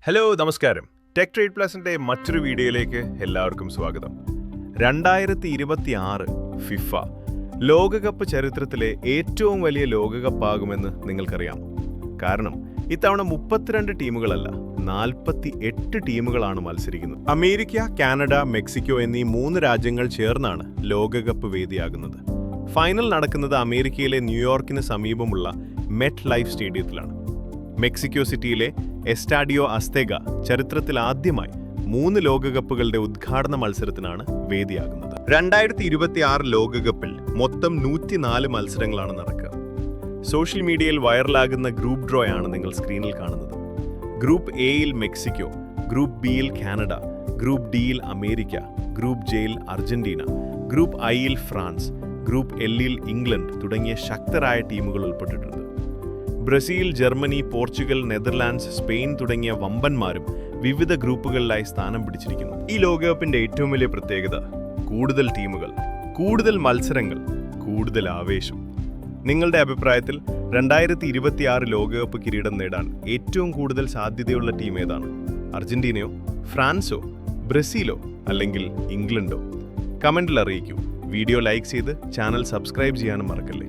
Hello നമസ്കാരം. Tech trade പ്ലസിന്റെ മറ്റൊരു വീഡിയോയിലേക്ക് എല്ലാവർക്കും സ്വാഗതം. 2026 ഫിഫ ലോകകപ്പ് ചരിത്രത്തിലെ ഏറ്റവും വലിയ ലോകകപ്പാകുമെന്ന് നിങ്ങൾക്കറിയാം. കാരണം ഇത്തവണ 32 ടീമുകളല്ല 48 ടീമുകളാണ് മത്സരിക്കുന്നത്. അമേരിക്ക, കാനഡ, മെക്സിക്കോ എന്നീ 3 രാജ്യങ്ങൾ ചേർന്നാണ് ലോകകപ്പ് വേദിയാകുന്നത്. ഫൈനൽ നടക്കുന്നത് അമേരിക്കയിലെ ന്യൂയോർക്കിന് സമീപമുള്ള മെറ്റ് ലൈഫ് സ്റ്റേഡിയത്തിലാണ്. മെക്സിക്കോ സിറ്റിയിലെ എസ്റ്റാഡിയോ അസ്തേഗ ചരിത്രത്തിൽ ആദ്യമായി 3 ലോകകപ്പുകളുടെ ഉദ്ഘാടന മത്സരത്തിനാണ് വേദിയാകുന്നത്. 2026 ലോകകപ്പിൽ മൊത്തം 104 മത്സരങ്ങളാണ് നടക്കുക. സോഷ്യൽ മീഡിയയിൽ വൈറലാകുന്ന ഗ്രൂപ്പ് ഡ്രോയാണ് നിങ്ങൾ സ്ക്രീനിൽ കാണുന്നത്. ഗ്രൂപ്പ് എയിൽ മെക്സിക്കോ, ഗ്രൂപ്പ് ബിയിൽ കാനഡ, ഗ്രൂപ്പ് ഡിയിൽ America, group jail Argentina, group ഐയിൽ ഫ്രാൻസ്, ഗ്രൂപ്പ് എല്ലിൽ ഇംഗ്ലണ്ട് തുടങ്ങിയ ശക്തരായ ടീമുകൾ ഉൾപ്പെട്ടിട്ടുണ്ട്. Brazil, Germany, Portugal, Netherlands, Spain തുടങ്ങിയ വമ്പന്മാരും വിവിധ ഗ്രൂപ്പുകളിലായി സ്ഥാനം പിടിച്ചിരിക്കുന്നു. ഈ ലോകകപ്പിന്റെ ഏറ്റവും വലിയ പ്രത്യേകത കൂടുതൽ ടീമുകൾ, കൂടുതൽ മത്സരങ്ങൾ, കൂടുതൽ ആവേശം. നിങ്ങളുടെ അഭിപ്രായത്തിൽ 2026 ലോകകപ്പ് കിരീടം നേടാൻ ഏറ്റവും കൂടുതൽ സാധ്യതയുള്ള ടീം ഏതാണ്? അർജന്റീനയോ, ഫ്രാൻസോ, ബ്രസീലോ അല്ലെങ്കിൽ ഇംഗ്ലണ്ടോ? കമന്റിൽ അറിയിക്കൂ. വീഡിയോ ലൈക്ക് ചെയ്ത് ചാനൽ സബ്സ്ക്രൈബ് ചെയ്യാനും മറക്കല്ലേ.